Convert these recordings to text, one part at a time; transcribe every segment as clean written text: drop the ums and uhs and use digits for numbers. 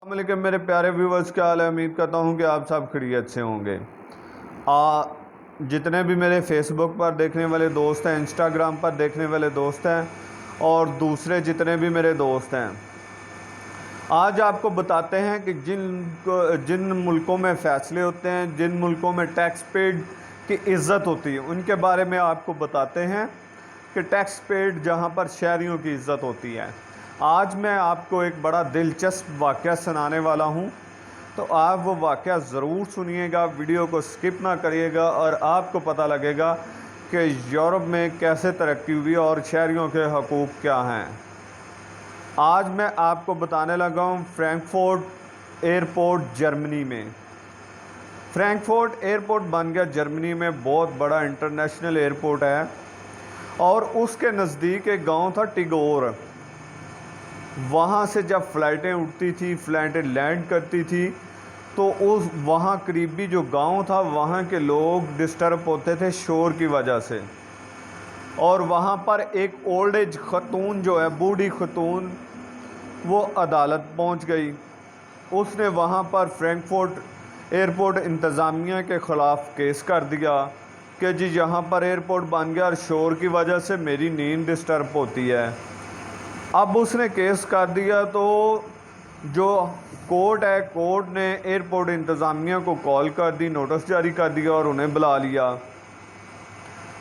السلام علیکم میرے پیارے ویورز، کیا حال ہے؟ امید کرتا ہوں کہ آپ سب خیریت سے ہوں گے۔ جتنے بھی میرے فیس بک پر دیکھنے والے دوست ہیں، انسٹاگرام پر دیکھنے والے دوست ہیں اور دوسرے جتنے بھی میرے دوست ہیں، آج آپ کو بتاتے ہیں کہ جن ملکوں میں فیصلے ہوتے ہیں، جن ملکوں میں ٹیکس پیڈ کی عزت ہوتی ہے، ان کے بارے میں آپ کو بتاتے ہیں کہ ٹیکس پیڈ جہاں پر شہریوں کی عزت ہوتی ہے۔ آج میں آپ کو ایک بڑا دلچسپ واقعہ سنانے والا ہوں، تو آپ وہ واقعہ ضرور سنیے گا، ویڈیو کو سکپ نہ کریے گا، اور آپ کو پتہ لگے گا کہ یورپ میں کیسے ترقی ہوئی اور شہریوں کے حقوق کیا ہیں۔ آج میں آپ کو بتانے لگا ہوں فرینکفورٹ ایئرپورٹ جرمنی میں۔ فرینکفورٹ ایئرپورٹ بن گیا جرمنی میں، بہت بڑا انٹرنیشنل ایئرپورٹ ہے، اور اس کے نزدیک ایک گاؤں تھا ٹیگور۔ وہاں سے جب فلائٹیں اٹھتی تھی، فلائٹیں لینڈ کرتی تھی، تو وہاں قریبی جو گاؤں تھا وہاں کے لوگ ڈسٹرب ہوتے تھے شور کی وجہ سے، اور وہاں پر ایک اولڈ ایج خاتون جو ہے، بوڑھی خاتون، وہ عدالت پہنچ گئی۔ اس نے وہاں پر فرینکفورٹ ایئرپورٹ انتظامیہ کے خلاف کیس کر دیا کہ جی یہاں پر ایئرپورٹ بن گیا اور شور کی وجہ سے میری نیند ڈسٹرب ہوتی ہے۔ اب اس نے کیس کر دیا تو جو کورٹ ہے، کورٹ نے ایئرپورٹ انتظامیہ کو کال کر دی، نوٹس جاری کر دیا اور انہیں بلا لیا۔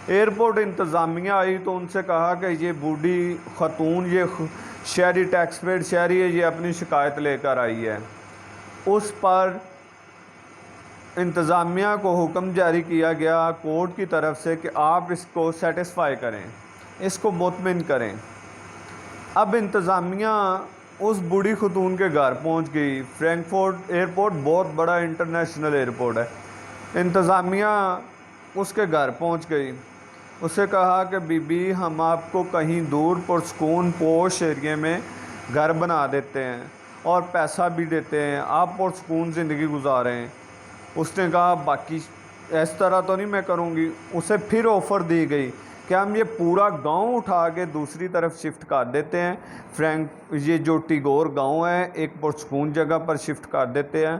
ایئرپورٹ انتظامیہ آئی تو ان سے کہا کہ یہ بوڑھی خاتون، یہ شہری ٹیکس پیڈ شہری ہے، یہ اپنی شکایت لے کر آئی ہے۔ اس پر انتظامیہ کو حکم جاری کیا گیا کورٹ کی طرف سے کہ آپ اس کو سیٹسفائی کریں، اس کو مطمئن کریں۔ اب انتظامیہ اس بوڑھی خاتون کے گھر پہنچ گئی۔ فرینکفورٹ ایئرپورٹ بہت بڑا انٹرنیشنل ایئرپورٹ ہے۔ انتظامیہ اس کے گھر پہنچ گئی، اسے کہا کہ بی بی ہم آپ کو کہیں دور پرسکون پوش ایریے میں گھر بنا دیتے ہیں اور پیسہ بھی دیتے ہیں، آپ پرسکون زندگی گزاریں۔ اس نے کہا باقی اس طرح تو نہیں میں کروں گی۔ اسے پھر آفر دی گئی کہ ہم یہ پورا گاؤں اٹھا کے دوسری طرف شفٹ کر دیتے ہیں، یہ جو ٹیگور گاؤں ہے ایک پرسکون جگہ پر شفٹ کر دیتے ہیں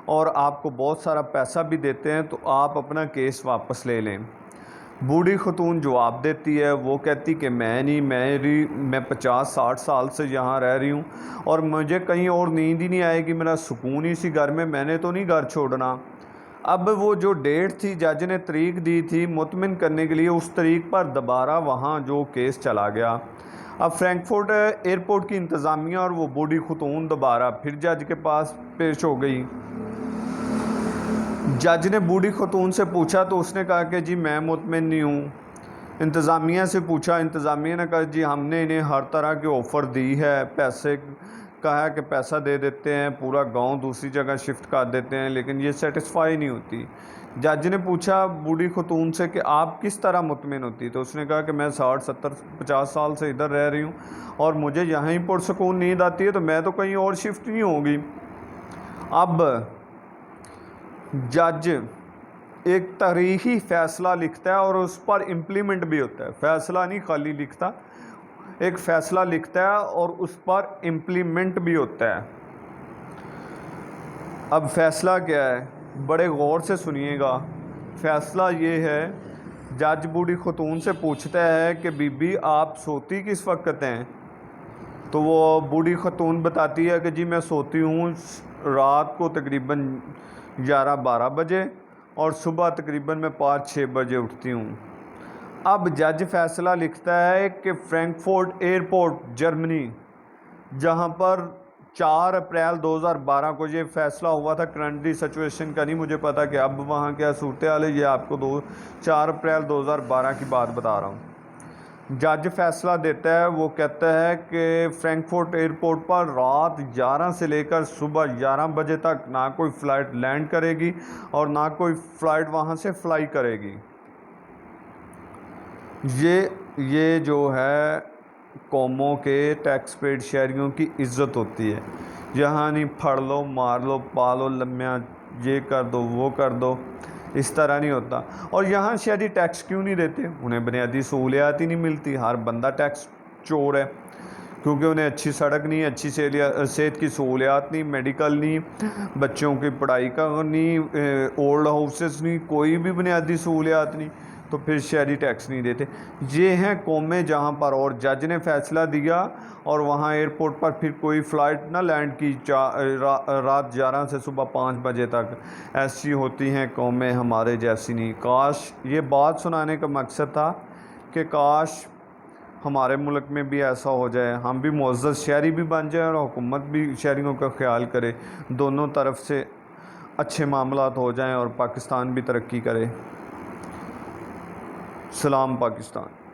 اور آپ کو بہت سارا پیسہ بھی دیتے ہیں، تو آپ اپنا کیس واپس لے لیں۔ بوڑھی خاتون جواب دیتی ہے، وہ کہتی کہ میں 50-60 سال سے یہاں رہ رہی ہوں اور مجھے کہیں اور نیند ہی نہیں آئے گی، میرا سکون اسی گھر میں نے تو نہیں گھر چھوڑنا۔ اب وہ جو ڈیٹ تھی، جج نے تاریخ دی تھی مطمئن کرنے کے لیے، اس تاریخ پر دوبارہ وہاں جو کیس چلا گیا۔ اب فرینکفورٹ ایئرپورٹ کی انتظامیہ اور وہ بوڑھی خاتون دوبارہ پھر جج کے پاس پیش ہو گئی۔ جج نے بوڑھی خاتون سے پوچھا تو اس نے کہا کہ جی میں مطمئن نہیں ہوں۔ انتظامیہ سے پوچھا، انتظامیہ نے کہا جی ہم نے انہیں ہر طرح کی آفر دی ہے، پیسے کہا کہ پیسہ دے دیتے ہیں، پورا گاؤں دوسری جگہ شفٹ کر دیتے ہیں، لیکن یہ سیٹسفائی نہیں ہوتی۔ جج نے پوچھا بوڑھی خاتون سے کہ آپ کس طرح مطمئن ہوتی؟ تو اس نے کہا کہ میں 60-70-50 سال سے ادھر رہ رہی ہوں اور مجھے یہاں ہی پرسکون نیند آتی ہے، تو میں تو کہیں اور شفٹ نہیں ہوگی۔ اب جج ایک تاریخی فیصلہ لکھتا ہے اور اس پر امپلیمنٹ بھی ہوتا ہے، فیصلہ نہیں خالی لکھتا، ایک فیصلہ لکھتا ہے اور اس پر امپلیمنٹ بھی ہوتا ہے۔ اب فیصلہ کیا ہے؟ بڑے غور سے سنیے گا۔ فیصلہ یہ ہے، جج بوڑھی خاتون سے پوچھتا ہے کہ بی بی آپ سوتی کس وقت ہیں؟ تو وہ بوڑھی خاتون بتاتی ہے کہ جی میں سوتی ہوں رات کو تقریباً 11-12 بجے اور صبح تقریباً میں 5-6 بجے اٹھتی ہوں۔ اب جج فیصلہ لکھتا ہے کہ فرینکفورٹ ایئرپورٹ جرمنی، جہاں پر 4 اپریل 2012 کو یہ فیصلہ ہوا تھا، کرنٹلی سچویشن کا نہیں مجھے پتا کہ اب وہاں کیا صورتحال ہے، یہ آپ کو 4 اپریل 2012 کی بات بتا رہا ہوں۔ جج فیصلہ دیتا ہے، وہ کہتا ہے کہ فرینکفورٹ ایئرپورٹ پر رات 11 سے لے کر صبح 11 بجے تک نہ کوئی فلائٹ لینڈ کرے گی اور نہ کوئی فلائٹ وہاں سے فلائی کرے گی۔ یہ جو ہے قوموں کے ٹیکس پیڈ شہریوں کی عزت ہوتی ہے۔ یہاں نہیں پھڑ لو، مار لو، پالو لمیاں، یہ کر دو وہ کر دو، اس طرح نہیں ہوتا۔ اور یہاں شہری ٹیکس کیوں نہیں دیتے؟ انہیں بنیادی سہولیات ہی نہیں ملتی، ہر بندہ ٹیکس چور ہے، کیونکہ انہیں اچھی سڑک نہیں، اچھی صحت کی سہولیات نہیں، میڈیکل نہیں، بچوں کی پڑھائی کا نہیں، اولڈ ہاؤسز نہیں، کوئی بھی بنیادی سہولیات نہیں، تو پھر شہری ٹیکس نہیں دیتے۔ یہ ہیں قومیں جہاں پر، اور جج نے فیصلہ دیا اور وہاں ایئرپورٹ پر پھر کوئی فلائٹ نہ لینڈ کی رات 11 سے صبح 5 بجے تک۔ ایسی ہوتی ہیں قومیں، ہمارے جیسی نہیں۔ کاش، یہ بات سنانے کا مقصد تھا کہ کاش ہمارے ملک میں بھی ایسا ہو جائے، ہم بھی معزز شہری بھی بن جائیں اور حکومت بھی شہریوں کا خیال کرے، دونوں طرف سے اچھے معاملات ہو جائیں اور پاکستان بھی ترقی کرے۔ سلام پاکستان۔